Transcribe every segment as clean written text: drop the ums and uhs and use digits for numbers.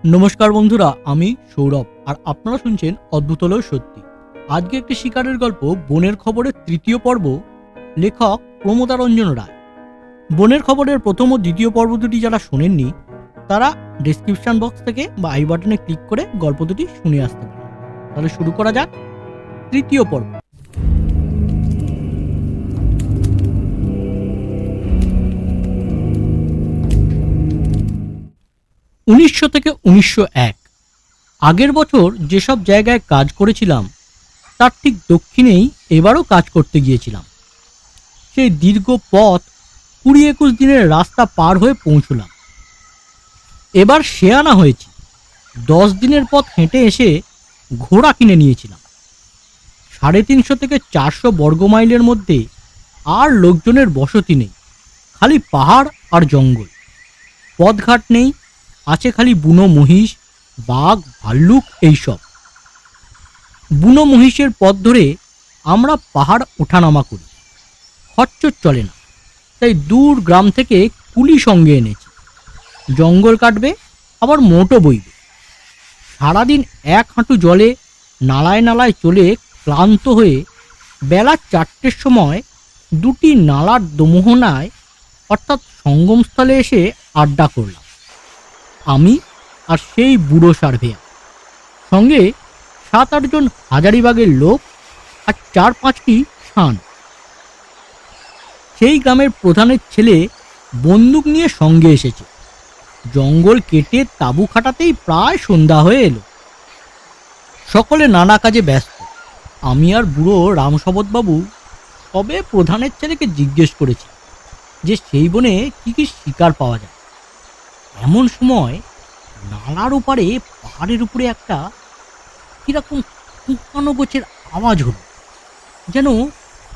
নমস্কার বন্ধুরা, আমি সৌরভ আর আপনারা শুনছেন অদ্ভুতলয় সত্যি। আজকে একটি শিকারের গল্প বনের খবরের তৃতীয় পর্ব, লেখক প্রমোদারঞ্জন রায়। বনের খবরের প্রথম ও দ্বিতীয় পর্ব দুটি যারা শোনেননি তারা ডেসক্রিপশন বক্স থেকে বা আই বাটনে ক্লিক করে গল্প দুটি শুনে আসতে পারেন। তাহলে শুরু করা যাক তৃতীয় পর্ব। 1900 থেকে 1901 আগের বছর যেসব জায়গায় কাজ করেছিলাম তার ঠিক দক্ষিণেই এবারও কাজ করতে গিয়েছিলাম। সেই দীর্ঘ পথ 20-21 দিনের রাস্তা পার হয়ে পৌঁছলাম। এবার শেয়ানা হয়েছি। 10 দিনের পথ হেঁটে এসে ঘোড়া কিনে নিয়েছিলাম। 350 থেকে 400 বর্গমাইলের মধ্যে আর লোকজনের বসতি নেই, খালি পাহাড় আর জঙ্গল। পথঘাট নেই, আছে খালি বুনো মহিষ, বাঘ, ভাল্লুক এইসব। বুনো মহিষের পথ ধরে আমরা পাহাড় ওঠানামা করি। খচ্চর চলে না, তাই দূর গ্রাম থেকে কুলি সঙ্গে এনেছি। জঙ্গল কাটবে, আবার মোটো বইবে। সারাদিন এক হাঁটু জলে নালায় নালায় চলে ক্লান্ত হয়ে বেলা 4টের সময় দুটি নালার দোমোহনায় অর্থাৎ সঙ্গমস্থলে এসে আড্ডা করলাম। আমি আর সেই বুড়ো সার্ভেয়ার, সঙ্গে 7-8 জন হাজারিবাগের লোক আর 4-5টি শান। সেই গ্রামের প্রধানের ছেলে বন্দুক নিয়ে সঙ্গে এসেছে। জঙ্গল কেটে তাঁবু খাটাতেই প্রায় সন্ধ্যা হয়ে এলো। সকলে নানা কাজে ব্যস্ত। আমি আর বুড়ো রামশবতবাবু তবে প্রধানের ছেলেকে জিজ্ঞেস করেছি যে সেই বনে কি কি শিকার পাওয়া যায়। এমন সময় নালার ওপারে পাহাড়ের উপরে একটা কিরকম কুঁকানো গোছের আওয়াজ হলো, যেন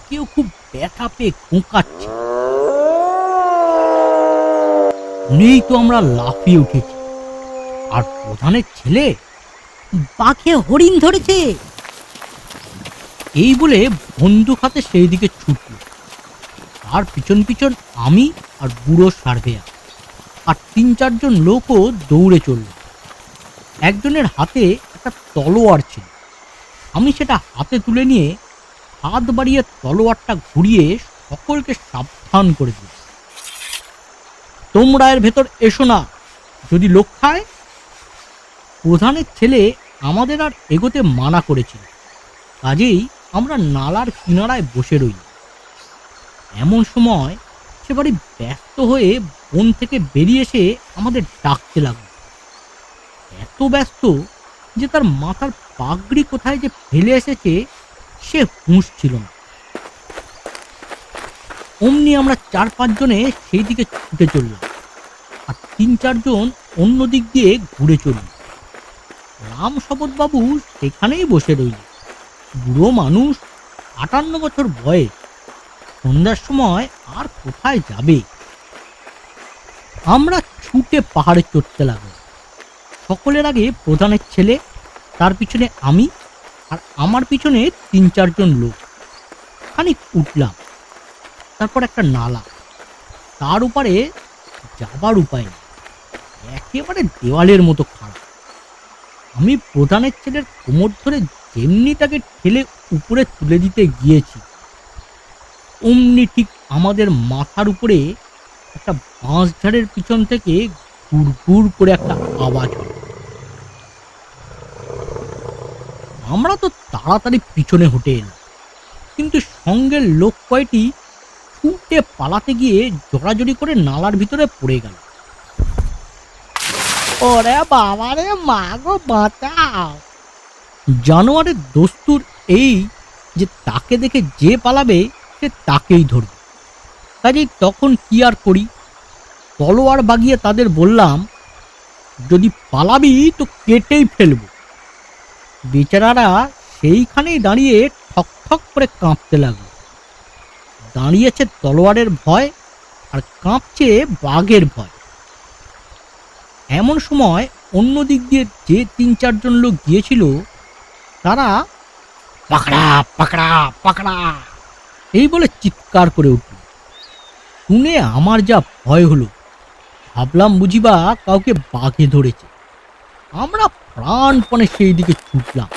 কেউ খুব ব্যথা পেয়ে কুঁকাচ্ছে। নেই তো আমরা লাফিয়ে উঠেছি, আর প্রধানের ছেলে বাঘে হরিণ ধরেছে এই বলে বন্দুক হাতে সেই দিকে ছুটল। তার পিছন পিছন আমি আর বুড়ো সার্ভেয়ার আর 3-4 জন লোকও দৌড়ে চলল। একজনের হাতে একটা তলোয়ার ছিল। আমি সেটা হাতে তুলে নিয়ে হাত বাড়িয়ে তলোয়ারটা ঘুরিয়ে সকলকে সাবধান করে দিল, তোমরা এর ভেতর এসো না, যদি লোক খায়। প্রধানের ছেলে আমাদের আর এগোতে মানা করেছিল, কাজেই আমরা নালার কিনারায় বসে রইল। এমন সময় সে বাড়ি ব্যস্ত হয়ে বন থেকে বেরিয়ে এসে আমাদের ডাকতে লাগলো। এত ব্যস্ত যে তার মাথার পাগড়ি কোথায় যে ফেলে এসেছে সে হুঁশ ছিল না। অমনি আমরা 4-5 জনে সেই দিকে ছুটে চললাম, আর 3-4 জন অন্য দিক দিয়ে ঘুরে চলল। রামশবতবাবু সেখানেই বসে রইল। বুড়ো মানুষ, 58 বছর বয়স, সন্ধ্যার সময় আর কোথায় যাবে। আমরা ছুটে পাহাড়ে চড়তে লাগলাম। সকলের আগে প্রধানের ছেলে, তার পিছনে আমি, আর আমার পিছনে 3-4 জন লোক। খানিক উঠলাম, তারপর একটা নালা, তার উপরে যাবার উপায় নেই, একেবারে দেওয়ালের মতো খাড়া। আমি প্রধানের ছেলের কোমর ধরে যেমনি তাকে ঠেলে উপরে তুলে দিতে গিয়েছি, অমনি ঠিক আমাদের মাথার উপরে একটা বাঁশঝাড়ের পিছন থেকে গুড় গুড় করে একটা আওয়াজ হলো। আমরা তো তাড়াতাড়ি পিছনে হটে এলাম, কিন্তু সঙ্গের লোক কয়টি ছুটে পালাতে গিয়ে জড়াজড়ি করে নালার ভিতরে পড়ে গেল। ওরে বাবারে, মা গো বাঁচাও! জানোয়ারের দস্তুর এই যে তাকে দেখে যে পালাবে সে তাকেই ধরবে। কাজেই তখন কি আর করি, তলোয়ার বাগিয়ে তাদের বললাম, যদি পালাবি তো কেটেই ফেলবো। বেচারারা সেইখানেই দাঁড়িয়ে ঠক ঠক করে কাঁপতে লাগলো। দাঁড়িয়েছে তলোয়ারের ভয় আর কাঁপছে বাঘের ভয়। এমন সময় অন্য দিক দিয়ে যে 3-4 জন লোক গিয়েছিল তারা পাকড়া পাকড়া পাকড়া এই বলে চিৎকার করে উঠল। শুনে আমার যা ভয় হলো, ভাবলাম বুঝিবা কাউকে বাঘে ধরেছে। আমরা প্রাণপণে সেই দিকে ছুটলাম।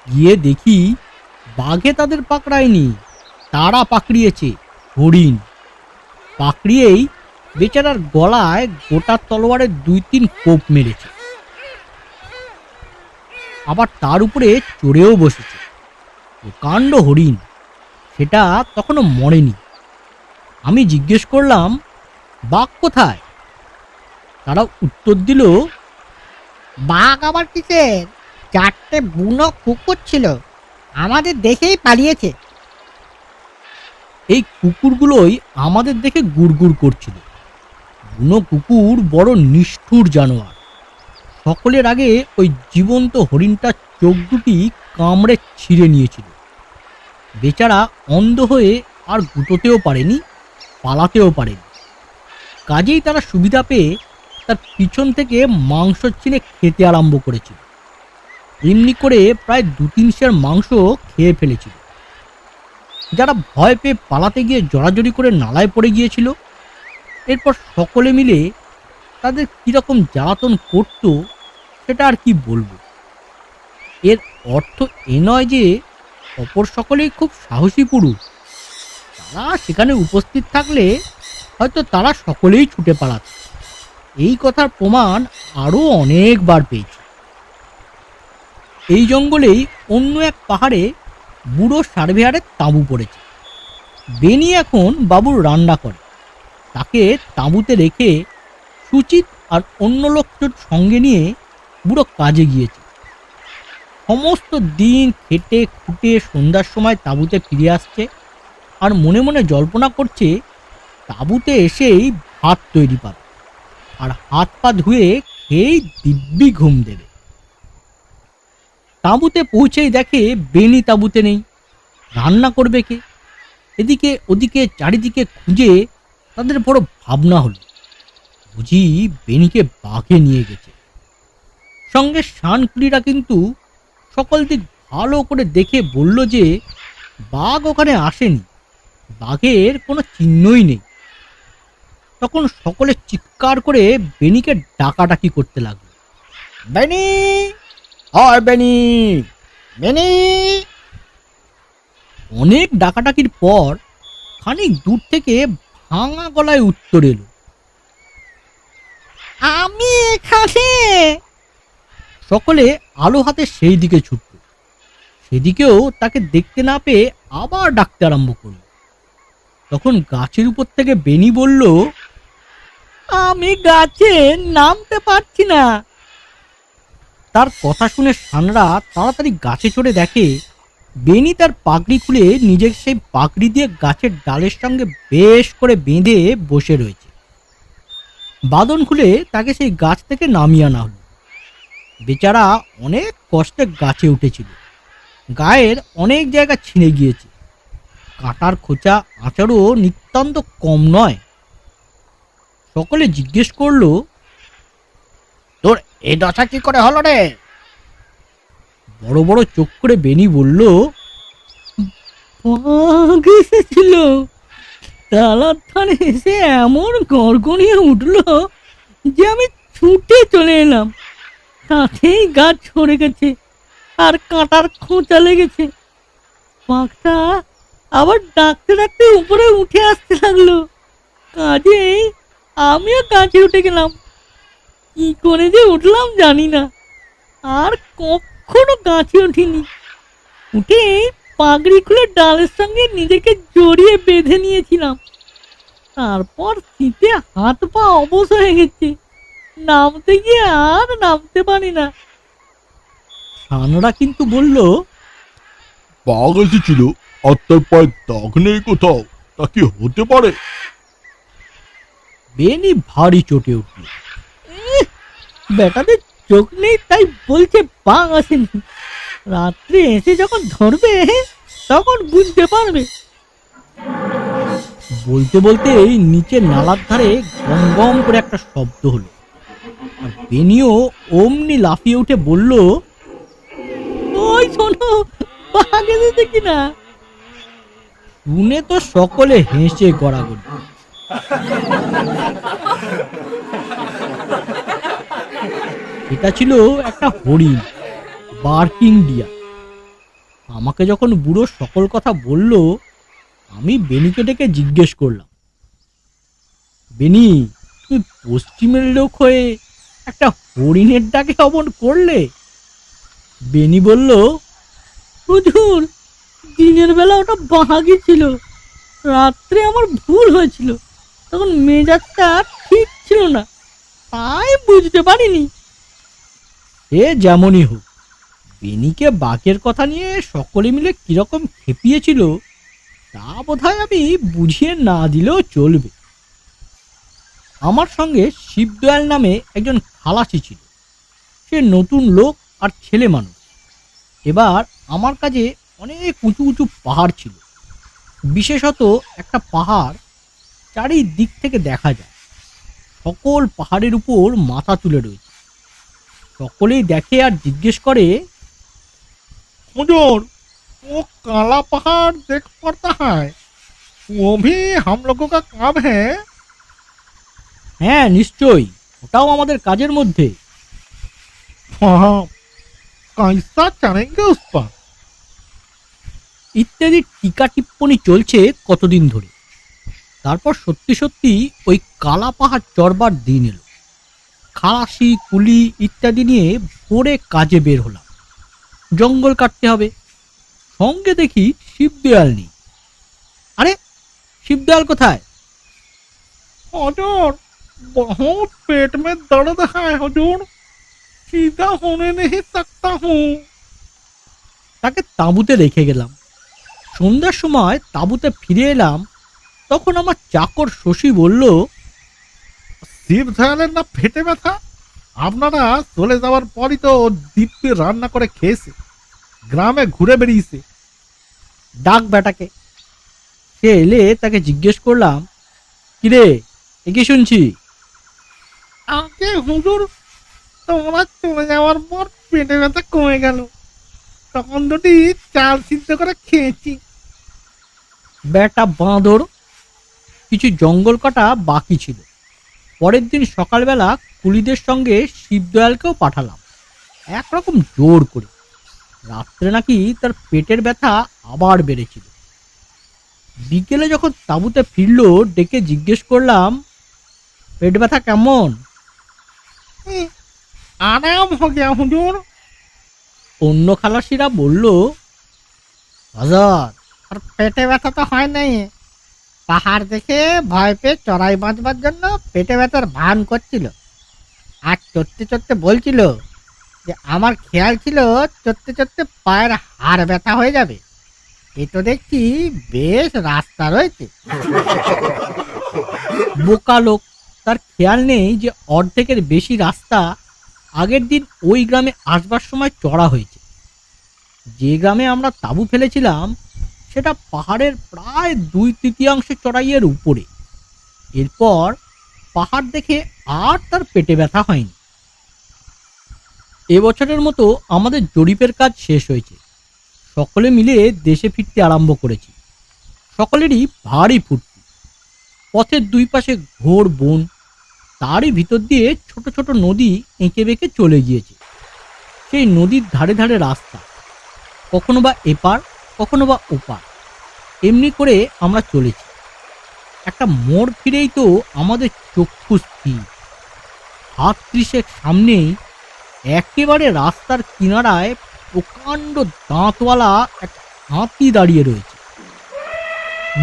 গিয়ে দেখি বাঘে তাদের পাকড়ায়নি, তারা পাকড়িয়েছে হরিণ। পাকড়িয়েই বেচারার গলায় গোটা তলোয়ারের 2-3 কোপ মেরেছে, আবার তার উপরে চড়েও বসেছে। প্রকাণ্ড হরিণ, সেটা তখনও মরেনি। আমি জিজ্ঞেস করলাম, বাঘ কোথায়? তারা উত্তর দিল, বাঘ আবার কিসের, 4টে বুনো কুকুর ছিল, আমাদের দেখেই পালিয়েছে। এই কুকুরগুলোই আমাদের দেখে গুড়গুড় করছিল। বুনো কুকুর বড় নিষ্ঠুর জানোয়ার। সকলের আগে ওই জীবন্ত হরিণটার চোখ দুটি কামড়ে ছিঁড়ে নিয়েছিল। বেচারা অন্ধ হয়ে আর গুটোতেও পারেনি, পালাতেও পারেনি। কাজেই তারা সুবিধা পেয়ে তার পিছন থেকে মাংস ছিঁড়ে খেতে আরম্ভ করেছিল। এমনি করে প্রায় 2-3 সের মাংস খেয়ে ফেলেছিল। যারা ভয় পেয়ে পালাতে গিয়ে জড়াজড়ি করে নালায় পড়ে গিয়েছিল। এরপর সকলে মিলে তাদের কীরকম জ্বালাতন করত সেটা আর কি বলবো। এর অর্থ এ নয় যে অপর সকলেই খুব সাহসী পুরুষ। তারা সেখানে উপস্থিত থাকলে হয়তো তারা সকলেই ছুটে পালাত। এই কথার প্রমাণ আরও অনেকবার পেয়েছি। এই জঙ্গলেই অন্য এক পাহাড়ে বুড়ো সার্ভেয়ারের তাঁবু পড়েছে। বেনি এখন বাবুর রান্না করে। তাকে তাঁবুতে রেখে সুচিত আর অন্য লোকজন সঙ্গে নিয়ে বুড়ো কাজে গিয়েছে। সমস্ত দিন খেটে খুঁটে সন্ধ্যার সময় তাঁবুতে ফিরে আসছে আর মনে মনে জল্পনা করছে তাঁবুতে এসেই ভাত তৈরি পাবে আর হাত পা ধুয়ে খেয়েই দিব্যি ঘুম দেবে। তাঁবুতে পৌঁছেই দেখে বেনি তাঁবুতে নেই। রান্না করবে কে? এদিকে ওদিকে চারিদিকে খুঁজে তাদের বড় ভাবনা হলো, বুঝি বেনিকে বাঘে নিয়ে গেছে। সঙ্গে শানকুলিরা কিন্তু সকল দিক ভালো করে দেখে বলল যে বাঘ ওখানে আসেনি, বাঘের কোনো চিহ্নই নেই। তখন সকলে চিৎকার করে বেনিকে ডাকাডাকি করতে লাগলো, বেনি, হয় বেনি, বেনি। অনেক ডাকাডাকির পর খানিক দূর থেকে ভাঙা গলায় উত্তর এলো, আমি এখানে। সকলে আলো হাতে সেই দিকে ছুটল। সেদিকেও তাকে দেখতে না পেয়ে আবার ডাকতে আরম্ভ করল। তখন গাছের উপর থেকে বেনি বলল, আমি গাছে নামতে পারছি না। তার কথা শুনে সানরা তাড়াতাড়ি গাছে চড়ে দেখে বেনি তার পাগড়ি খুলে নিজের সেই পাগড়ি দিয়ে গাছের ডালের সঙ্গে বেশ করে বেঁধে বসে রয়েছে। বাঁধন খুলে তাকে সেই গাছ থেকে নামিয়ে আনা হলো। বেচারা অনেক কষ্টে গাছে উঠেছিল। গায়ের অনেক জায়গা ছিঁড়ে গিয়েছে। কাঁটার খোঁচা আঁচড়ও নিতান্ত কম নয়। সকলে জিজ্ঞেস করলো, তোর এই দশা কি করে হলো রে? বড় বড় চোখ করে বেনি বলল, বাঘ এসেছিল, তালার ধারে এসে এমন গড়গড়িয়ে উঠলো যে আমি ছুটে চলে এলাম। তাতেই গাছ সরে গেছে আর কাঁটার খোঁচা লেগেছে। বাঘটা আবার ডাকতে ডাকতে উপরে উঠে আসতে লাগলো। কাজেই আমিও গাছে উঠে গেলাম। কি করে যে উঠলাম জানি না, আর কখনো গাছে উঠিনি। উঠে পাগড়ি খুলে ডালের সঙ্গে নিজেকে জড়িয়ে বেঁধে নিয়েছিলাম। তারপর শীতে হাত পা অবশ হয়ে গেছে, নামতে গিয়ে আর নামতে পারি না। সানরা কিন্তু বলল, বাঘ এসেছিল আর তার পায়ে দাগ নেই কোথাও, তা কি হতে পারে? বেনি ভারী চটে উঠল। বেটাদের চোখ নেই তাই বলছে বাঘ আসেনি, রাত্রে এসে যখন ধরবে তখন বুঝতে পারবে। বলতে বলতে এই নিচে নালার ধারে গম গম করে একটা শব্দ হলো। আর বেনিও অমনি লাফিয়ে উঠে বলল, ওই শোনো, বাঘ এসেছে কিনা। শুনে তো সকলে হেসে গড়াগড়ি। এটা ছিল একটা হরিণ, বার্কিং ডিয়ার। আমাকে যখন বুড়ো সকল কথা বলল, আমি বেনিকে ডেকে জিজ্ঞেস করলাম, বেনি, তুমি পশ্চিমের লোক হয়ে একটা হরিণের ডাকে অমন করলে? বেনি বলল, হুজুর, দিনের বেলা ওটা বাঘই ছিল, রাত্রে আমার ভুল হয়েছিল, তখন মেজাজটা ঠিক ছিল না, তাই বুঝতে পারিনি। এ যেমনই হোক, বেনিকে বাঘের কথা নিয়ে সকলে মিলে কিরকম খেপিয়েছিল তা বোধহয় আমি বুঝিয়ে না দিলেও চলবে। আমার সঙ্গে শিবদয়াল নামে একজন খালাসি ছিল। সে নতুন লোক আর ছেলে মানুষ। এবার আমার কাছে অনেক উঁচু উঁচু পাহাড় ছিল। বিশেষত একটা পাহাড় চারিদিক থেকে দেখা যায়। সকল পাহাড়ের উপর মাথা তুলে রয়েছে। সকলেই দেখে আর জিজ্ঞেস করে, हुजूर, वो काला पहाड़ देख पड़ता है, वो भी हम लोगों का काम है। হ্যাঁ নিশ্চয়ই, ওটাও আমাদের কাজের মধ্যে। हाँ, कैसा चढ़ेंगे उस पर? ইত্যাদি টিকা টিপ্পনি চলছে কতদিন ধরে। তারপর সত্যি সত্যি ওই কালা পাহাড় চড়বার দিন এলো। খালাসি, কুলি ইত্যাদি নিয়ে ভোরে কাজে বের হলাম। জঙ্গল কাটতে হবে। সঙ্গে দেখি শিবদয়াল নেই। আরে, শিবদয়াল কোথায়? हुजूर, बहुत पेट में दर्द है हुजूर, सीधा होने नहीं सकता हूँ। তাকে তাঁবুতে রেখে গেলাম। সন্ধ্যার সময় তাঁবুতে ফিরে এলাম। তখন আমার চাকর শশী বলল, শিব দয়ালের না পেটে ব্যথা, আপনারা চলে যাওয়ার পরই তো দিব্যি রান্না করে খেয়েছে, গ্রামে ঘুরে বেরিয়েছে। ডাক বেটাকে। সে এলে তাকে জিজ্ঞেস করলাম, কিরে, এ কি শুনছি? আগে হুজুর, তোমরা চলে যাওয়ার পর পেটে ব্যথা কমে গেল, তখন দুটি চাল সিদ্ধ করে খেয়েছি। বেটা বাঁদর। কিছু জঙ্গল কাটা বাকি ছিল। পরের দিন সকালবেলা কুলিদের সঙ্গে শিবদয়ালকেও পাঠালাম, একরকম জোর করে। রাত্রে নাকি তার পেটের ব্যথা আবার বেড়েছিল। বিকেলে যখন তাঁবুতে ফিরলো, ডেকে জিজ্ঞেস করলাম, পেট ব্যথা কেমন? আরাম হো গিয়া হুজুর। অন্য খালাসিরা বলল, হুজুর, আর পেটে ব্যথা তো হয় নাই, পাহাড় দেখে ভয় পেয়ে চড়াই বাঁচবার জন্য পেটে ব্যথার ভান করছিল, আর চড়তে চড়তে বলছিল যে আমার খেয়াল ছিল চড়তে চড়তে পায়ের হাড় ব্যথা হয়ে যাবে, এ তো দেখছি বেশ রাস্তা রয়েছে। বোকা লোক, তার খেয়াল নেই যে অর্ধেকের বেশি রাস্তা আগের দিন ওই গ্রামে আসবার সময় চড়া হয়েছে। যে গ্রামে আমরা তাঁবু ফেলেছিলাম সেটা পাহাড়ের প্রায় 2/3 চড়াইয়ের উপরে। এরপর পাহাড় দেখে আর তার পেটে ব্যথা হয়নি। এবছরের মতো আমাদের জরিপের কাজ শেষ হয়েছে। সকলে মিলে দেশে ফিরতে আরম্ভ করেছি। সকলেরই ভারী ফুর্তি। পথের দুই পাশে ঘোর বন, তারই ভিতর দিয়ে ছোট ছোট নদী এঁকে বেঁকে চলে গিয়েছে। সেই নদীর ধারে ধারে রাস্তা, কখনো বা এপার, কখনো বা ওপার, এমনি করে আমরা চলেছি। একটা মোড় ফিরেই তো আমাদের চক্ষু স্থির। 30 সামনেই একেবারে রাস্তার কিনারায় প্রকাণ্ড দাঁতওয়ালা এক হাতি দাঁড়িয়ে রয়েছে।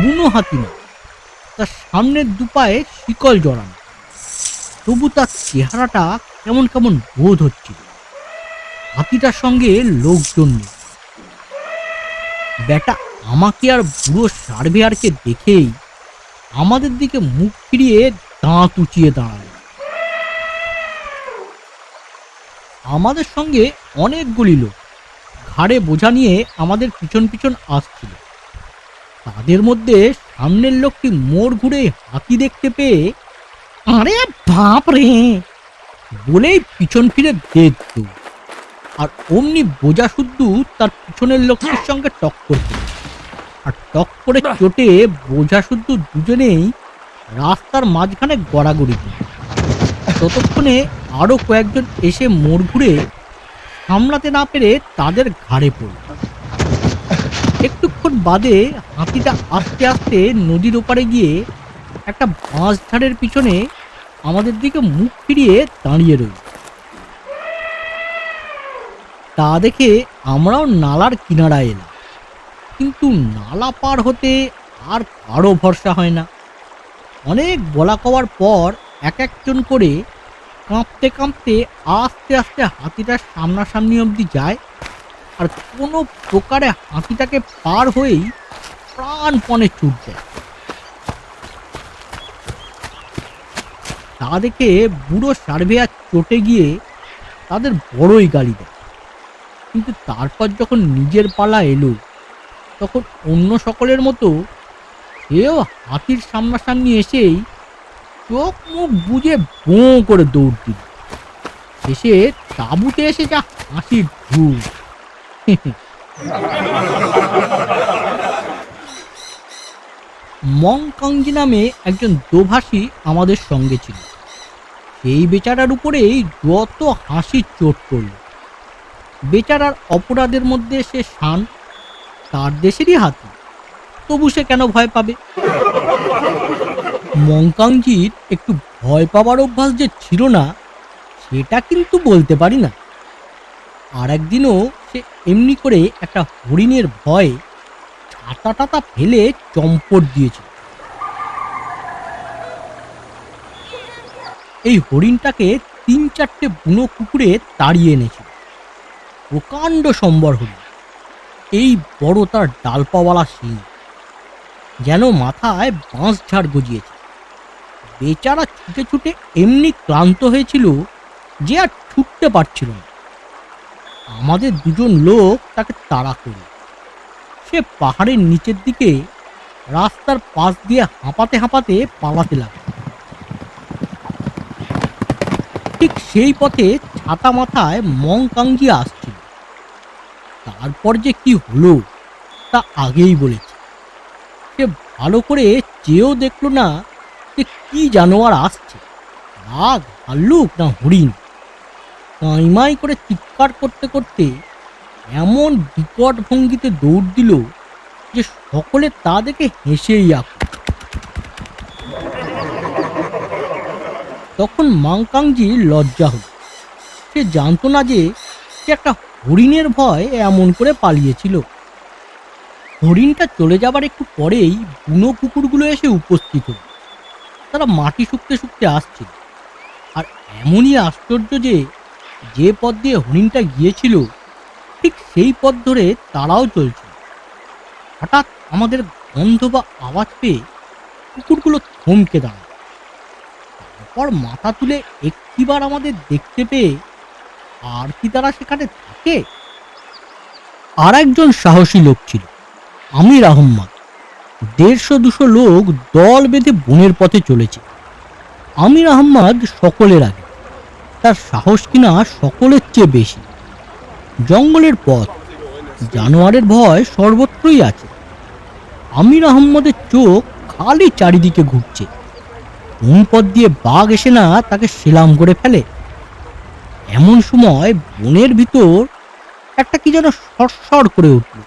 বুনো হাতি না, তার সামনের দুপায়ে শিকল জড়ানো। তবু তার চেহারাটা কেমন কেমন বোধ হচ্ছিল। হাতিটার সঙ্গে লোকজন নেই। বেটা আমাকে আর বুড়ো সার্ভেয়ারকে দেখেই আমাদের দিকে মুখ ফিরিয়ে দাঁত উঁচিয়ে দাঁড়ালো। আমাদের সঙ্গে অনেকগুলি লোক ঘাড়ে বোঝা নিয়ে আমাদের পিছন পিছন আসছিল। তাদের মধ্যে সামনের লোকটি মোড় ঘুরে হাতি দেখতে পেয়ে, আরে বাপ রে বলেই পিছন ফিরে দেখত, আর অমনি বোঝা শুদ্ধ তার পিছনের লোকটির সঙ্গে টক্কর করে। আর টক্করে চোটে বোঝা শুদ্ধ দুজনেই রাস্তার মাঝখানে গড়াগড়ি দিল। ততক্ষণে আরও কয়েকজন এসে মোড় ঘুরে সামলাতে না পেরে তাদের ঘাড়ে পড়ল। একটুক্ষণ বাদে হাতিটা আস্তে আস্তে নদীর ওপারে গিয়ে একটা বাঁশঝাড়ের পিছনে আমাদের দিকে মুখ ফিরিয়ে দাঁড়িয়ে রইল। তা দেখে আমরাও নালার কিনারায় এলাম, কিন্তু নালা পার হতে আর কারো ভরসা হয় না। অনেক বলা কওয়ার পর এক একজন করে কাঁপতে কাঁপতে আস্তে আস্তে হাতিটার সামনাসামনি অবধি যায়, আর কোনো প্রকারে হাতিটাকে পার হয়েই প্রাণপণে ছুট দেয়। তা দেখে বুড়ো সার্ভেয়ার চটে গিয়ে তাদের বড়ই গালি দেয়। কিন্তু তারপর যখন নিজের পালা এলো, তখন অন্য সকলের মতো সেও হাতির সামনাসামনি এসেই চোখ মুখ বুজে বোঁ করে দৌড় দিল। শেষে তাঁবুতে এসে যা হাসির ঢুক। মংকাংজি নামে একজন দোভাষী আমাদের সঙ্গে ছিল। সেই বেচারার উপরেই যত হাসির চোট পড়ল। বেচারার অপরাধের মধ্যে সে শান, তার দেশেরই হাতি, তবু সে কেন ভয় পাবে? মংকাংজির একটু ভয় পাবার অভ্যাস যে ছিল না সেটা কিন্তু বলতে পারি না। আর একদিনও সে এমনি করে একটা হরিণের ভয়ে ছাতা টাতা ফেলে চম্পট দিয়েছিল। এই হরিণটাকে ৩-৪টে বুনো কুকুরে তাড়িয়ে এনেছিল। প্রকাণ্ড সম্বর হরিণ, এই বড় তার ডালপাওয়ালা শিং, যেন মাথায় বাঁশ ঝাড় গজিয়েছে। বেচারা ছুটে ছুটে এমনি ক্লান্ত হয়েছিল যে আর ছুটতে পারছিল না। আমাদের দুজন লোক তাকে তাড়া করল। সে পাহাড়ের নিচের দিকে রাস্তার পাশ দিয়ে হাঁপাতে হাঁপাতে পালাতে লাগল। ঠিক সেই পথে ছাতা মাথায় মংকাংজি আসছিল। তারপর যে কি হলো তা আগেই বলেছি। সে ভালো করে চেয়েও দেখলো না যে কি জানোয়ার আসছে, বাঘ, ভাল্লুক না হরিণ। কাইমাই করে চিৎকার করতে করতে এমন বিকট ভঙ্গিতে দৌড় দিল যে সকলে তা দেখে হেসেই আঁকল। তখন মংকাংজি লজ্জা হল। সে জানতো না যে সে একটা হরিণের ভয় এমন করে পালিয়েছিল। হরিণটা চলে যাবার একটু পরেই বুনো কুকুরগুলো এসে উপস্থিত হল। তারা মাটি শুকতে শুকতে আসছিল। আর এমনই আশ্চর্য যে পথ দিয়ে হরিণটা গিয়েছিল ঠিক সেই পথ ধরে তারাও চলছিল। হঠাৎ আমাদের গন্ধ বা আওয়াজ পেয়ে কুকুরগুলো থমকে দাঁড়ায়। তারপর মাথা তুলে একটিবার আমাদের দেখতে পেয়ে আর কি তারা সেখানে থাকে? আর একজন সাহসী লোক ছিল, আমির আহম্মদ। ১৫০-২০০ লোক দল বেঁধে বনের পথে চলেছে। আমির আহম্মদ সকলের আগে, তার সাহস কিনা সকলের চেয়ে বেশি। জঙ্গলের পথ, জানোয়ারের ভয় সর্বত্রই আছে। আমির আহম্মদের চোখ খালি চারিদিকে ঘুরছে, কোন পথ দিয়ে বাঘ এসে না তাকে সেলাম করে ফেলে। এমন সময় বনের ভিতর একটা কি যেন সরসর করে উঠল।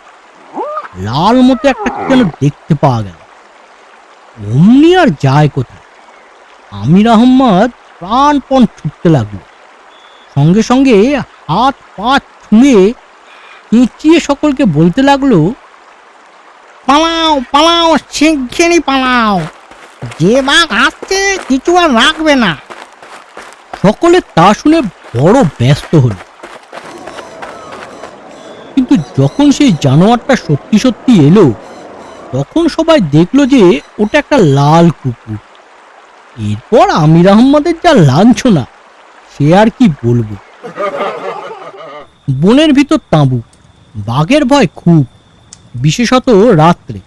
লাল মতো একটা কি যেন দেখতে পাওয়া গেল। অমনি আর যায় কোথায়, আমির আহম্মদ প্রাণপণ ছুটতে লাগলো। সঙ্গে সঙ্গে হাত পা ছুঁয়ে চেঁচিয়ে সকলকে বলতে লাগলো, পালাও পালাও, শিগগিরই পালাও, যে বাঘ আসছে কিছু আর রাখবে না। সকলে তা শুনে বড় ব্যস্ত হল। কিন্তু যখন সেই জানোয়ারটা সত্যি সত্যি এলো, তখন সবাই দেখলো যে ওটা একটা লাল কুকুর। এরপর আমির আহম্মদের যা লাঞ্ছনা সে আর কি বলবো। বনের ভিতর তাঁবু, বাঘের ভয় খুব, বিশেষত রাত্রে,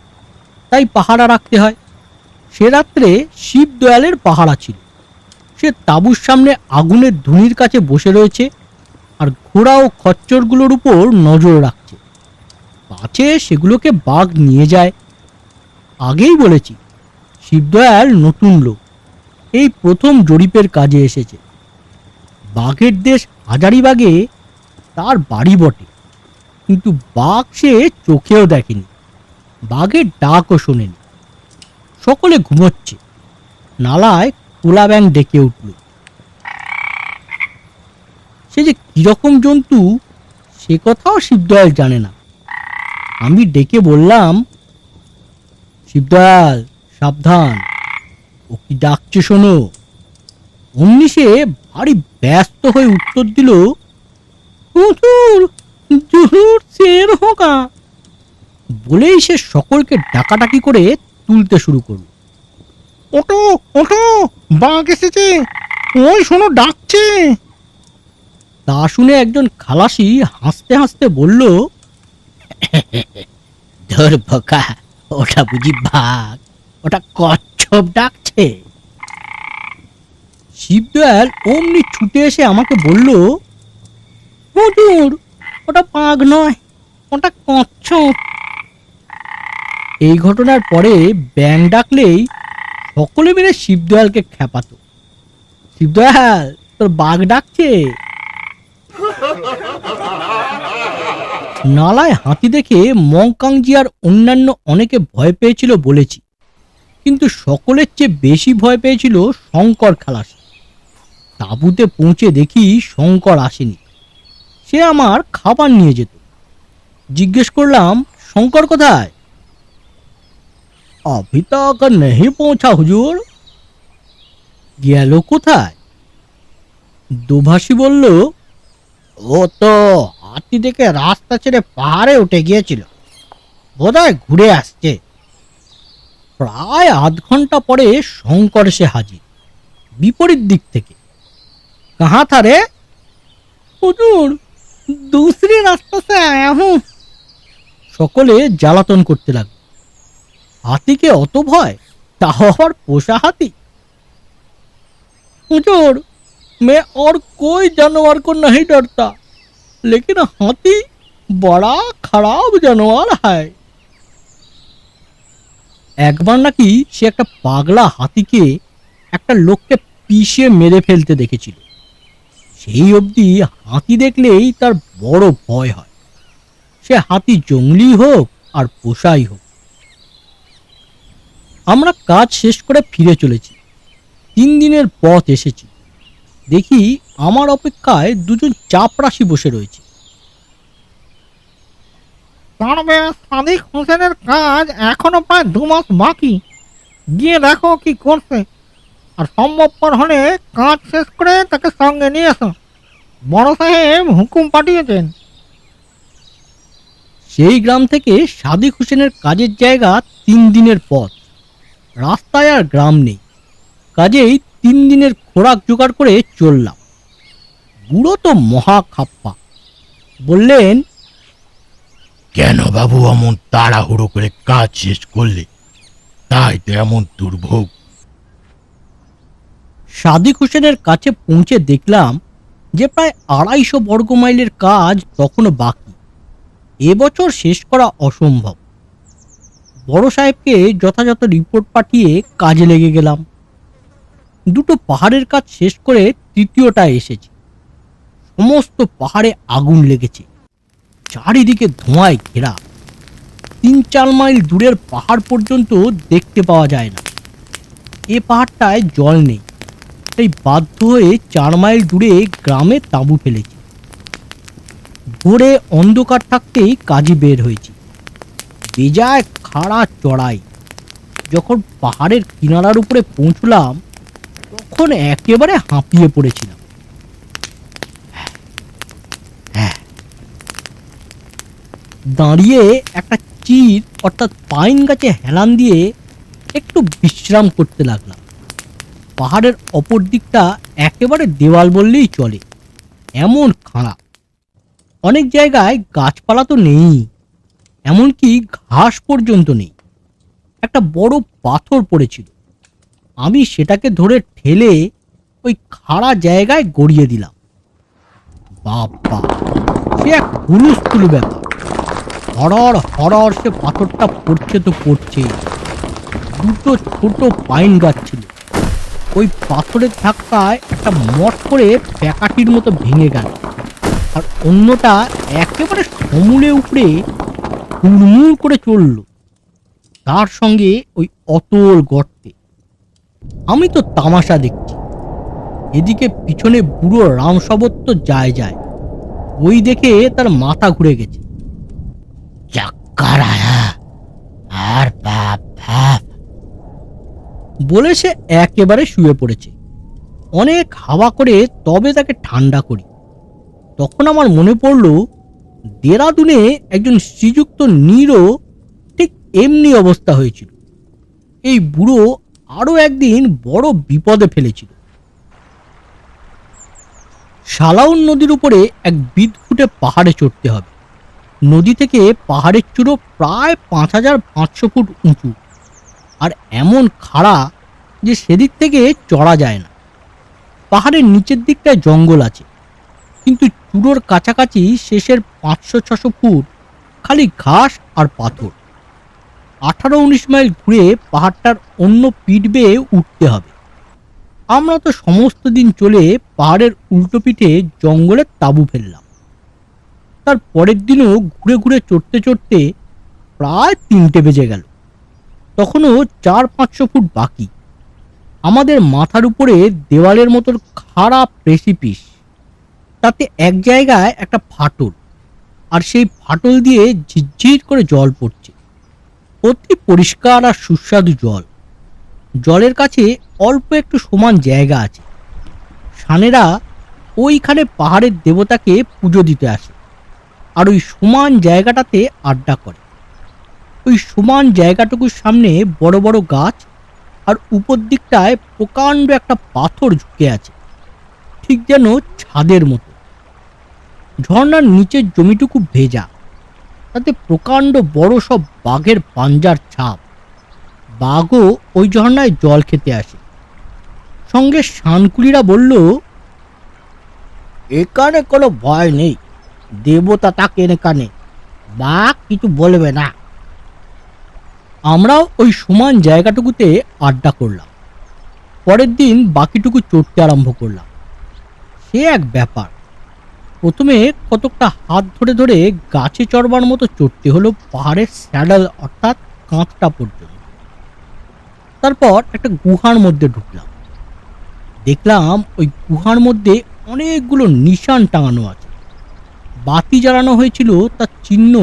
তাই পাহারা রাখতে হয়। সে রাত্রে শিব দয়ালের পাহারা ছিল। সে তাঁবুর সামনে আগুনের ধুনির কাছে বসে রয়েছে আর ঘোড়া ও খচ্চরগুলোর উপর নজর রাখছে, পাছে সেগুলোকে বাঘ নিয়ে যায়। আগেই বলেছি, শিবদয়াল নতুন লোক, এই প্রথম জরিপের কাজে এসেছে। বাঘের দেশ হাজারিবাগে তার বাড়ি বটে, কিন্তু বাঘ সে চোখেও দেখেনি, বাঘের ডাকও শোনেনি। সকলে ঘুমোচ্ছে, নালায় কোলা ব্যাঙ ডেকে উঠল। সে যে কিরকম জন্তু সে কথাও শিবদয়াল জানে না। আমি ডেকে বললাম, শিবদয়াল সাবধান, ও কি ডাকছে শোনো। অমনি সে ভারী ব্যস্ত হয়ে উত্তর দিল, হুজুর, জুহুর শের হোকা। বলেই সে সকলকে ডাকাডাকি করে তুলতে শুরু করল। ওটো ওটো, বাঘ এসেছে, ওই শোনো ডাকছে। তা শুনে একজন খালাসি হাসতে হাসতে বলল, ধর বোকা, ওটা বুঝি বাঘ, ওটা কচ্ছপ ডাকছে। শিবদয়াল অমনি ছুটে এসে আমাকে বলল, হুজুর, ওটা বাঘ নয়, ওটা কচ্ছপ। এই ঘটনার পরে ব্যাঙ ডাকলেই সকলে মিলে শিবদয়ালকে খেপাত। শিবদয়াল, তোর বাঘ ডাকছে। নালায় হাতি দেখে মংকাংজি আর অন্যান্য অনেকে ভয় পেয়েছিল বলেছি, কিন্তু সকলের চেয়ে বেশি ভয় পেয়েছিল শঙ্কর খালাসি। তাঁবুতে পৌঁছে দেখি শঙ্কর আসেনি, সে আমার খাবার নিয়ে যেত। জিজ্ঞেস করলাম, শঙ্কর কোথায়? अभी तक नहीं पहुंचा हुजूर। গেল কোথায়? দোভাষী বলল, ও তো হাতি দেখে রাস্তা ছেড়ে পাহাড়ে উঠে গিয়েছিল, বোধহয় ঘুরে আসছে। প্রায় আধ ঘন্টা পরে শঙ্কর এসে হাজির, বিপরীত দিক থেকে। কাহা থা রে? হুজুর, दूसरी रास्ता से आया हूं। সকলে জ্বালাতন করতে লাগলো। হাতিকে অত ভয়, তাও আবার পোষা হাতি। हुजूर, मैं और कोई जानवर को नहीं डरता, लेकिन हाथी बड़ा खराब जानवर है। একবার নাকি সে একটা পাগলা হাতিকে একটা লোককে পিষে মেরে ফেলতে দেখেছিল। সেই অবধি হাতি দেখলেই তার বড় ভয় হয়, সে হাতি জঙ্গলি হোক আর পোষাই হোক। আমরা কাজ শেষ করে ফিরে চলেছি। 3 দিনের পথ এসেছি, দেখি আমার অপেক্ষায় দুজন চাপরাশি বসে রয়েছে। তবে সাদিক হোসেনের কাজ এখনো প্রায় 2 মাস বাকি, গিয়ে দেখো কি করছে, আর সম্ভবপর হলে কাজ শেষ করে তাকে সঙ্গে নিয়ে এসো। বড় সাহেব হুকুম পাঠিয়েছেন। সেই গ্রাম থেকে সাদিক হোসেনের কাজের জায়গা 3 দিনের পথ, রাস্তায় আর গ্রাম নেই, কাজেই 3 দিনের খোরাক জোগাড় করে চললাম। বুড়ো তো মহা খাপ্পা, বললেন, কেন বাবু এমন তাড়াহুড়ো করে কাজ শেষ করলে? তাই তো এমন দুর্ভোগ। সাদিক হোসেনের কাছে পৌঁছে দেখলাম যে প্রায় 250 বর্গ মাইলের কাজ তখনও বাকি, এবছর শেষ করা অসম্ভব। বড় সাহেবকে যথাযথ রিপোর্ট পাঠিয়ে কাজে লেগে গেলাম। 2টো পাহাড়ের কাজ শেষ করে তৃতীয়টা এসেছি। সমস্ত পাহাড়ে আগুন লেগেছে, চারিদিকে ধোঁয়ায় ঘেরা। 3-4 মাইল দূরের পাহাড় পর্যন্ত দেখতে পাওয়া যায় না। এ পাহাড়টায় জল নেই, তাই বাধ্য হয়ে 4 মাইল দূরে গ্রামে তাঁবু ফেলেছি। ভোরে অন্ধকার থাকতেই কাজে বের হয়েছি। বেজায় খাড়া চড়াই। যখন পাহাড়ের কিনারার উপরে পৌঁছলাম তখন একেবারে হাঁপিয়ে পড়েছিলাম। দাঁড়িয়ে একটা চির অর্থাৎ পাইন গাছে হেলান দিয়ে একটু বিশ্রাম করতে লাগলাম। পাহাড়ের অপর দিকটা একেবারে দেওয়াল বললেই চলে, এমন খাড়া। অনেক জায়গায় গাছপালা তো নেই, এমনকি ঘাস পর্যন্ত নেই। একটা বড় পাথর পড়েছিল, আমি সেটাকে ধরে ঠেলে ওই খাড়া জায়গায় গড়িয়ে দিলাম। বাবা, সে এক হুলুস্থুলু ব্যাপার। হরর হরর সে পাথরটা পড়ছে তো পড়ছে। 2টো ছোট পাইন গাছ ছিল, ওই পাথরের ধাক্কায় একটা মট করে প্যাকাটির মতো ভেঙে গেল, আর অন্যটা একেবারে সমূলে উপড়ে হুড়মুড় করে চলল, তার সঙ্গে ওই অতল গর্তে। আমি তো তামাশা দেখছি, এদিকে পিছনে বুড়ো রামসবত্ব যায় যায়, ওই দেখে তার মাথা ঘুরে গেছে। চক্কর আয়া আর বাপ বাপ বলে সে একেবারে শুয়ে পড়েছে। অনেক হাওয়া করে তবে তাকে ঠান্ডা করি। তখন আমার মনে পড়ল, দেরাদুনে একজন শ্রীযুক্ত নীরও ঠিক এমনি অবস্থা হয়েছিল। এই বুড়ো আরো একদিন বড় বিপদে ফেলেছিল। শালাউন নদীর উপরে এক বিদঘুটে পাহাড়ে চড়তে হবে। নদী থেকে পাহাড়ের চূড়ো প্রায় 5500 ফুট উঁচু, আর এমন খাড়া যে সেদিক থেকে চড়া যায় না। পাহাড়ের নিচের দিকটায় জঙ্গল আছে, কিন্তু চূড়োর কাছাকাছি শেষের 500-600 ফুট খালি ঘাস আর পাথর। 18-19 মাইল ঘুরে পাহাড়টার অন্য পিঠ বেয়ে উঠতে হবে। আমরা তো সমস্ত দিন চলে পাহাড়ের উল্টো পিঠে জঙ্গলের তাঁবু ফেললাম। তার পরের দিনও ঘুরে ঘুরে চড়তে চড়তে প্রায় 3টে বেজে গেল। তখনও 400-500 ফুট বাকি। আমাদের মাথার উপরে দেওয়ালের মতো খাড়া প্রেসিপিস, তাতে এক জায়গায় একটা ফাটল, আর সেই ফাটল দিয়ে ঝিরঝির করে জল পড়ছে। অতি পরিষ্কার আর সুস্বাদু জল। জলের কাছে অল্প একটু সমান জায়গা আছে। সানেরা ওইখানে পাহাড়ের দেবতাকে পুজো দিতে আসে, আর ওই সমান জায়গাটাতে আড্ডা করে। ওই সমান জায়গাটুকুর সামনে বড় বড় গাছ, আর উপর দিকটায় প্রকাণ্ড একটা পাথর ঝুঁকে আছে, ঠিক যেন ছাদের মতো। ঝর্ণার নিচের জমিটুকু ভেজা, তাতে প্রকাণ্ড বড় সব বাঘের পাঞ্জার ছাপ। বাঘও ওই ঝর্ণায় জল খেতে আসে। সঙ্গে শানকুলিরা বলল, এখানে কোনো ভয় নেই, দেবতা তাকেন এখানে, বাঘ কিছু বলবে না। আমরাও ওই সমান জায়গাটুকুতে আড্ডা করলাম। পরের দিন বাকিটুকু চড়তে আরম্ভ করলাম। সে এক ব্যাপার। প্রথমে কতকটা হাত ধরে ধরে গাছে চড়বার মতো চড়তে হলো পাহাড়ের স্যাডেল অর্থাৎ কাঁধটা পর্যন্ত। তারপর একটা গুহার মধ্যে ঢুকলাম। দেখলাম ওই গুহার মধ্যে অনেকগুলো নিশান টাঙানো আছে। বাতি জ্বালানো হয়েছিল তার চিহ্ন,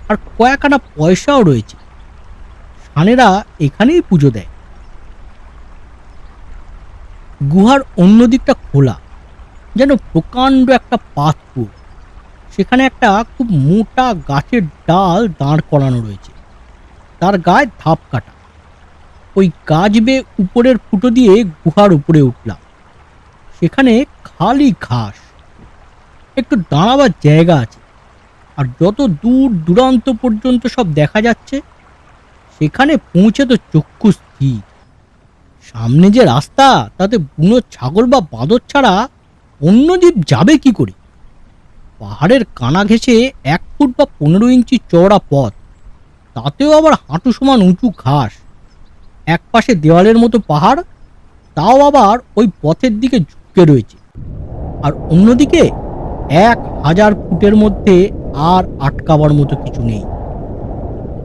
আর কয়েকখানা পয়সাও রয়েছে। সানেরা এখানেই পুজো দেয়। গুহার অন্য দিকটা খোলা, যেন প্রকাণ্ড একটা পাথর। সেখানে একটা খুব মোটা গাছের ডাল দাঁড় করানো রয়েছে, তার গায়ে ধাপ কাটা। ওই গাছ বেয়ে উপরের ফুটো দিয়ে গুহার উপরে উঠলাম। সেখানে খালি ঘাস, একটু দাঁড়াবার জায়গা আছে, আর যত দূর দূরান্ত পর্যন্ত সব দেখা যাচ্ছে। সেখানে পৌঁছে তো চক্ষু স্থির। সামনে যে রাস্তা, তাতে বুনো ছাগল বা বাঁদর ছাড়া অন্য জীব যাবে কি করে? পাহাড়ের কানা ঘেঁষে 1 ফুট বা 15 ইঞ্চি চওড়া পথ, তাতেও আবার হাঁটু সমান উঁচু ঘাস। এক পাশে দেওয়ালের মতো পাহাড়, তাও আবার ওই পথের দিকে ঝুঁকে রয়েছে, আর অন্যদিকে 1000 ফুটের মধ্যে আর আটকাবার মতো কিছু নেই।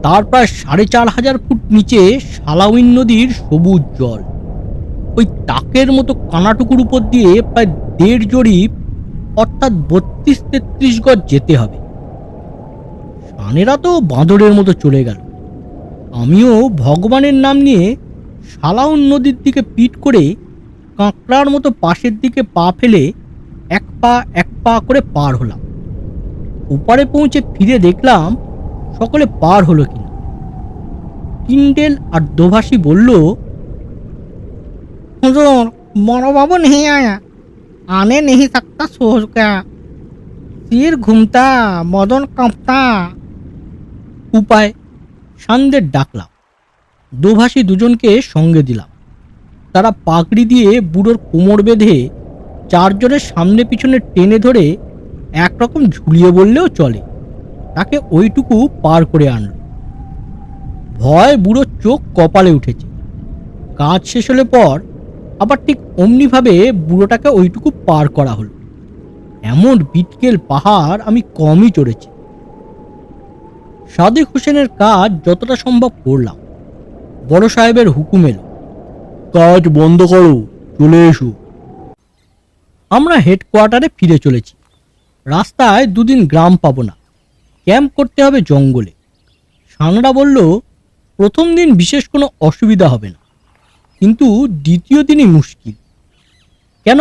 তার প্রায় 4500 ফুট নিচে শালাউইন নদীর সবুজ জল। ওই তাকের মতো কানাটুকুর উপর দিয়ে প্রায় 1.5 জরিপ অর্থাৎ 32-33 গজ যেতে হবে। সানেরা তো বাঁদরের মতো চলে গেল। আমিও ভগবানের নাম নিয়ে শালাউন নদীর দিকে পিঠ করে কাঁকড়ার মতো পাশের দিকে পা ফেলে এক পা করে পার হলাম। ওপারে পৌঁছে ফিরে দেখলাম সকলে পার হলো কিনা। কিন্ডেল আর দোভাষী বলল, हुजूर बड़ो बाबू नहीं आया, आने नहीं सकता सोच का, सिर घूमता, बदन कांपता। উপায় সানদের ডাকলাম। দোভাষী দুজনকে সঙ্গে দিলাম। তারা পাগড়ি দিয়ে বুড়োর কোমর বেঁধে 4 জনের সামনে পিছনে টেনে ধরে একরকম ঝুলিয়ে বললেও চলে, তাকে ওইটুকু পার করে আনল। ভয় বুড়োর চোখ কপালে উঠেছে। কাজ শেষ হলে পর আবার ঠিক অমনিভাবে বুড়োটাকে ওইটুকু পার করা হলো। এমন বিটকেল পাহাড় আমি কমই চড়েছি। সাদেক হোসেনের কাজ যতটা সম্ভব করলাম। বড় সাহেবের হুকুম এলো, কাজ বন্ধ করো, চলে এসো। আমরা হেডকোয়ার্টারে ফিরে চলেছি। রাস্তায় দুদিন গ্রাম পাবো না, ক্যাম্প করতে হবে জঙ্গলে। সানরা বলল প্রথম দিন বিশেষ কোনো অসুবিধা হবে না, কিন্তু দ্বিতীয় দিনই মুশকিল। কেন?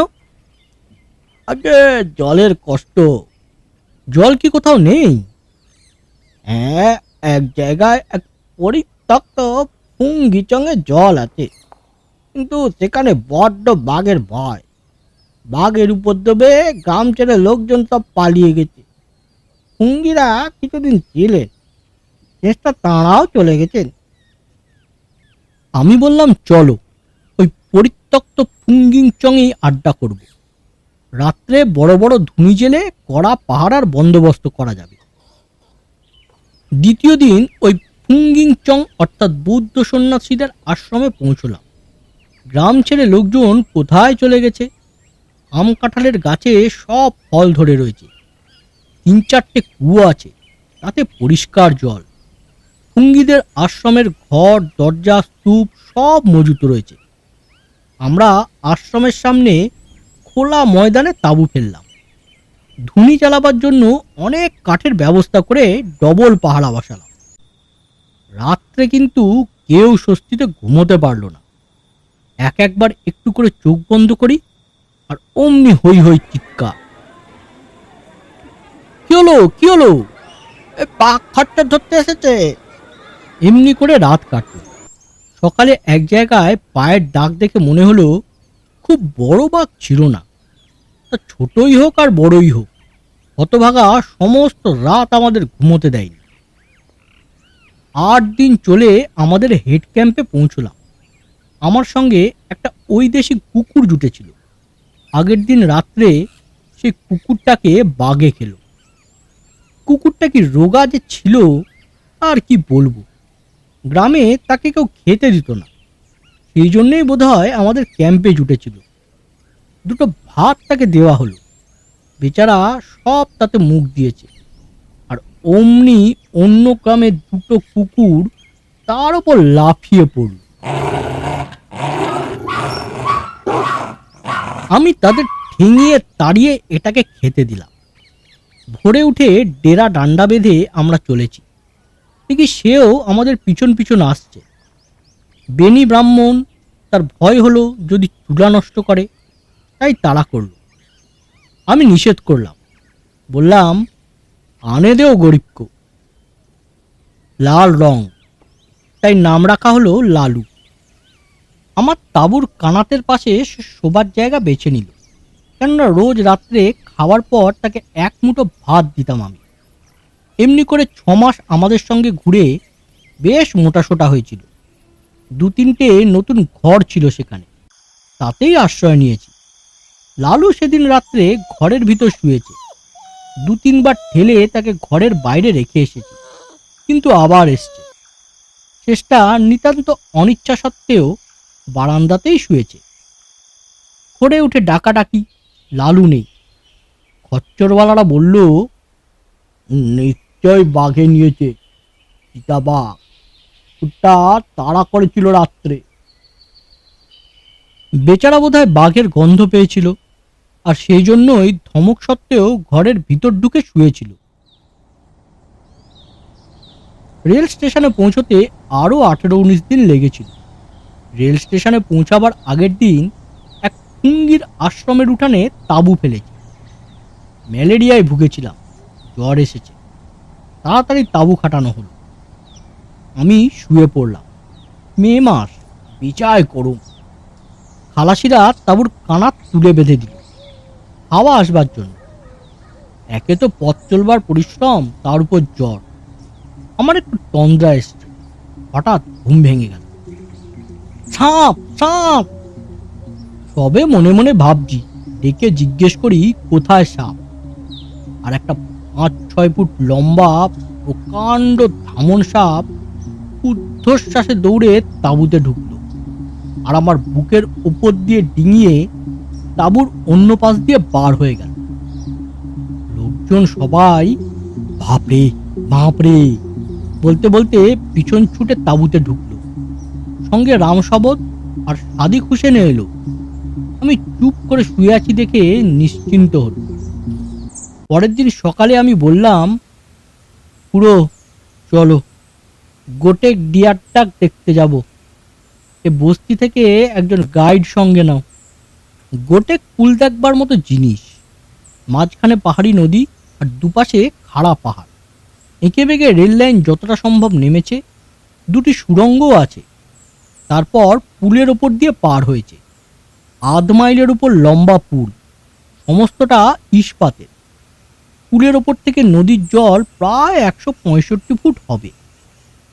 আগে জলের কষ্ট। জল কি কোথাও নেই? হ্যাঁ, এক জায়গায় এক পরিত্যক্ত ফুঙ্গিচঙে জল আছে, কিন্তু সেখানে বড্ড বাঘের ভয়। বাঘের উপদ্রবে গ্রাম ছেড়ে লোকজন সব পালিয়ে গেছে। ফুঙ্গিরা কিছুদিন ছিলেন, চেষ্টা তাঁরাও চলে গেছেন। আমি বললাম চলো, ওই পরিত্যক্ত ফুঙ্গিচঙেই আড্ডা করব। রাত্রে বড় বড় ধুনি জেলে কড়া পাহারার বন্দোবস্ত করা যাবে। দ্বিতীয় দিন ওই ফুঙ্গিচং অর্থাৎ বৌদ্ধ সন্ন্যাসীদের আশ্রমে পৌঁছলাম। গ্রাম ছেড়ে লোকজন কোথায় চলে গেছে। আম কাঁঠালের গাছে সব ফল ধরে রয়েছে। 3-4টে কুয়ো আছে, তাতে পরিষ্কার জল। ফুঙ্গিদের আশ্রমের ঘর, দরজা, স্তূপ সব মজুত রয়েছে। আমরা আশ্রমের সামনে খোলা ময়দানে তাঁবু ফেললাম। ধুনি জ্বালাবার জন্য অনেক কাঠের ব্যবস্থা করে ডবল পাহারা বসালাম। রাত্রে কিন্তু কেউ স্বস্তিতে ঘুমোতে পারল না। একবার একটু করে চোখ বন্ধ করি আর অমনি হই হই চিৎকার। কি হলো, কি হলো? বাঘ খট্টা ধরতে এসেছে। এমনি করে রাত কাটল। সকালে এক জায়গায় পায়ের দাগ দেখে মনে হলো খুব বড় বাঘ ছিল না, তা ছোটই হোক আর বড়ই হোক, হতভাগা সমস্ত রাত আমাদের ঘুমোতে দেয়নি। 8 দিন চলে আমাদের হেড ক্যাম্পে পৌঁছলাম। আমার সঙ্গে একটা ওই দেশি কুকুর জুটেছিল। আগের দিন রাত্রে সেই কুকুরটাকে বাঘে খেলো। কুকুরটা কি রোগা যে ছিল আর কি বলবো। গ্রামে তাকে কেউ খেতে দিত না, সেই জন্যই বোধহয় আমাদের ক্যাম্পে জুটেছিল। দুটো ভাত তাকে দেওয়া হলো, বেচারা সব তাতে মুখ দিয়েছে। আর অমনি অন্য গ্রামের দুটো কুকুর তার ওপর লাফিয়ে পড়ল। আমি তাদের ঠেঙিয়ে তাড়িয়ে এটাকে খেতে দিলাম। ভোরে উঠে ডেরা ডান্ডা বেঁধে আমরা চলেছি, দেখি সেও আমাদের পিছন পিছন আসছে। বেনি ব্রাহ্মণ, তার ভয় হলো যদি চুলা নষ্ট করে, তাই তাড়া করল। আমি নিষেধ করলাম, বললাম আনে দেও গরিবকো। লাল রং, তাই নাম রাখা হলো লালু। আমার তাঁবুর কানাতের পাশে সে শোবার জায়গা বেছে নিল, কেননা রোজ রাত্রে খাওয়ার পর তাকে এক মুঠো ভাত দিতাম আমি। এমনি করে 6 মাস আমাদের সঙ্গে ঘুরে বেশ মোটাসোটা হয়েছিল। 2-3টে নতুন ঘর ছিল সেখানে, তাতেই আশ্রয় নিয়েছি। লালু সেদিন রাত্রে ঘরের ভিতর শুয়েছে। 2-3 বার ঠেলে তাকে ঘরের বাইরে রেখে এসেছি, কিন্তু আবার এসছে। শেষটা নিতান্ত অনিচ্ছা সত্ত্বেও বারান্দাতেই শুয়েছে। করে উঠে ডাকাডাকি, লালু নেই। খচ্চরওয়ালারা বলল নিশ্চয় বাঘে নিয়েছে, চিতাবাঘ, কুত্তা তাড়া করেছিল রাত্রে। বেচারা বোধহয় বাঘের গন্ধ পেয়েছিল, আর সেই জন্যই ধমক সত্ত্বেও ঘরের ভিতর ঢুকে শুয়েছিল। রেল স্টেশনে পৌঁছতে আরও 18-19 দিন লেগেছিল। রেল স্টেশনে পৌঁছাবার আগের দিন এক ফুঙ্গির আশ্রমের উঠানে তাঁবু ফেলেছি। ম্যালেরিয়ায় ভুগেছিলাম, জ্বর এসেছে, তাড়াতাড়ি তাঁবু খাটানো হলো। আমি শুয়ে পড়লাম। মে মাস, বিচায় গরম। খালাসিরা তাঁবুর কানাত তুলে বেঁধে দিল হাওয়া আসবার জন্য। একে তো পথ চলবার পরিশ্রম, তার উপর জ্বর। আমার একটু তন্দ্রা এসছে। হঠাৎ ঘুম ভেঙে গেল। সাপ, সাপ! সবে মনে মনে ভাবছি, ডেকে জিজ্ঞেস করি কোথায় সাপ। আর একটা 5-6 ফুট লম্বা প্রকাণ্ড ধামন সাপ ঊর্ধ্বশ্বাসে দৌড়ে তাঁবুতে ঢুকলো। আর আমার বুকের উপর দিয়ে ডিঙিয়ে তাঁবুর অন্য পাশ দিয়ে বার হয়ে গেল। লোকজন সবাই বাপরে বাপরে বলতে বলতে পিছন ছুটে তাঁবুতে ঢুকলো। সঙ্গে রামসাবত আর সাদিক হোসেন এলো। আমি চুপ করে শুয়ে আছি দেখে নিশ্চিন্ত হল। পরের দিন সকালে আমি বললাম, পুরো চলো গোটেক ডিয়ারটাক দেখতে যাব। এ বস্তি থেকে একজন গাইড সঙ্গে নাও। গোটেক কুল দেখবার মতো জিনিস। মাঝখানে পাহাড়ি নদী আর দুপাশে খাড়া পাহাড়। এঁকে বেঁকে রেল লাইন যতটা সম্ভব নেমেছে, দুটি সুড়ঙ্গও আছে। তারপর পুলের ওপর দিয়ে পার হয়েছে। 1/2 মাইলের উপর লম্বা পুল, সমস্তটা ইস্পাতের। পুলের ওপর থেকে নদীর জল প্রায় 165 ফুট হবে।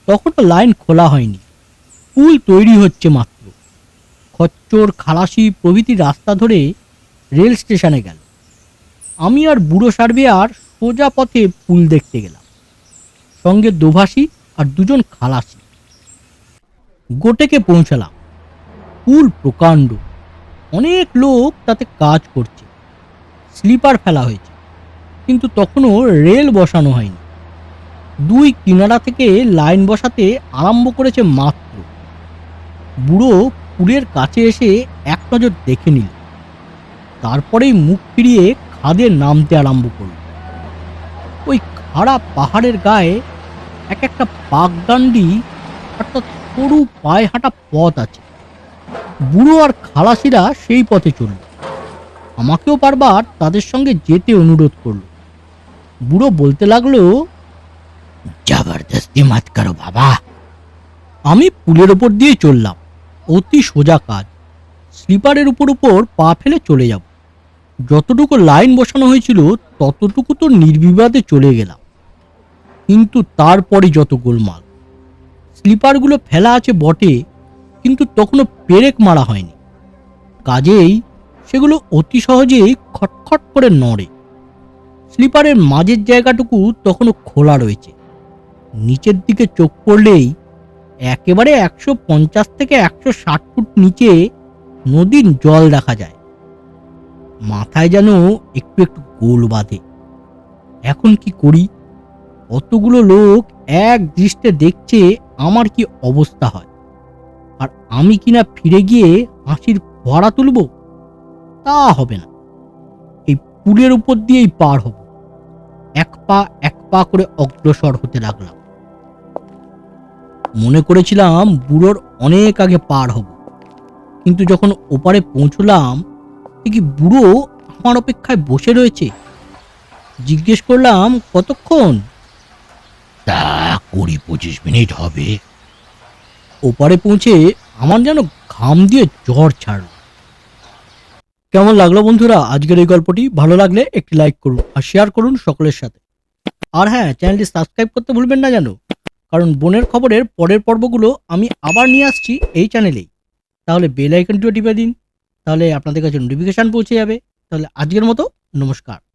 তখনও লাইন খোলা হয়নি, পুল তৈরি হচ্ছে মাত্র। খচ্চর খালাসি প্রভৃতি রাস্তা ধরে রেল স্টেশনে গেল। আমি আর বুড়ো সার্ভেয়ার সোজা পথে পুল দেখতে গেলাম, সঙ্গে দোভাষী আর 2 জন খালাসি। গোটেকে পৌঁছালাম। পুল প্রকাণ্ড, অনেক লোক তাতে কাজ করছে। স্লিপার ফেলা হয়েছে, কিন্তু তখনও রেল বসানো হয়নি। 2 কিনারা থেকে লাইন বসাতে আরম্ভ করেছে মাত্র। বুড়ো পুলের কাছে এসে এক নজর দেখে নিল, তারপরেই মুখ ফিরিয়ে খাদে নামতে আরম্ভ করল। ওই খাড়া পাহাড়ের গায়ে এক একটা পাকডান্ডি অর্থাৎ সরু পায়ে হাঁটা পথ আছে। বুড়ো আর খালাসিরা সেই পথে চলল। আমাকেও বারবার তাদের সঙ্গে যেতে অনুরোধ করল। বুড়ো বলতে লাগলো, জবরদস্তি মত করো বাবা। আমি পুলের ওপর দিয়ে চললাম, অতি সোজা কাজ। স্লিপারের উপর পা ফেলে চলে যাব। যতটুকু লাইন বসানো হয়েছিল ততটুকু তো নির্বিবাদে চলে গেলাম, কিন্তু তারপরই যত গোলমাল। স্লিপারগুলো ফেলা আছে বটে, কিন্তু তখনও পেরেক মারা হয়নি। কাজেই সেগুলো অতি সহজেই খটখট করে নড়ে। স্লিপারের মাঝের জায়গাটুকু তখনও খোলা রয়েছে। নিচের দিকে চোখ পড়লেই একেবারে 150 থেকে 160 ফুট নিচে নদীর জল দেখা যায়। মাথায় যেন একটু একটু গোল বাঁধে। এখন কি করি? অতগুলো লোক এক দৃষ্টে দেখছে আমার কি অবস্থা হয়, আর আমি কিনা ফিরে গিয়ে হাসির ফোয়ারা তুলব? তা হবে না। এই পুলের উপর দিয়েই পার হব। এক পা করে অগ্রসর হতে লাগলাম। মনে করেছিলাম বুড়োর অনেক আগে পার হব, কিন্তু যখন ওপারে পৌঁছলাম দেখি বুড়ো আমার অপেক্ষায় বসে রয়েছে। জিজ্ঞেস করলাম, কতক্ষণ? তা 20-25 মিনিট হবে। ওপারে পৌঁছে আমার যেন ঘাম দিয়ে জ্বর ছাড়ল। কেমন লাগলো বন্ধুরা আজকের এই গল্পটি? ভালো লাগলে একটি লাইক করুন আর শেয়ার করুন সকলের সাথে। আর হ্যাঁ, চ্যানেলটি সাবস্ক্রাইব করতে ভুলবেন না যেন, কারণ বনের খবরের পরের পর্বগুলো আমি আবার নিয়ে আসছি এই চ্যানেলেই। তাহলে বেল আইকনটিও টিপে দিন, তাহলে আপনাদের কাছে নোটিফিকেশান পৌঁছে যাবে। তাহলে আজকের মতো নমস্কার।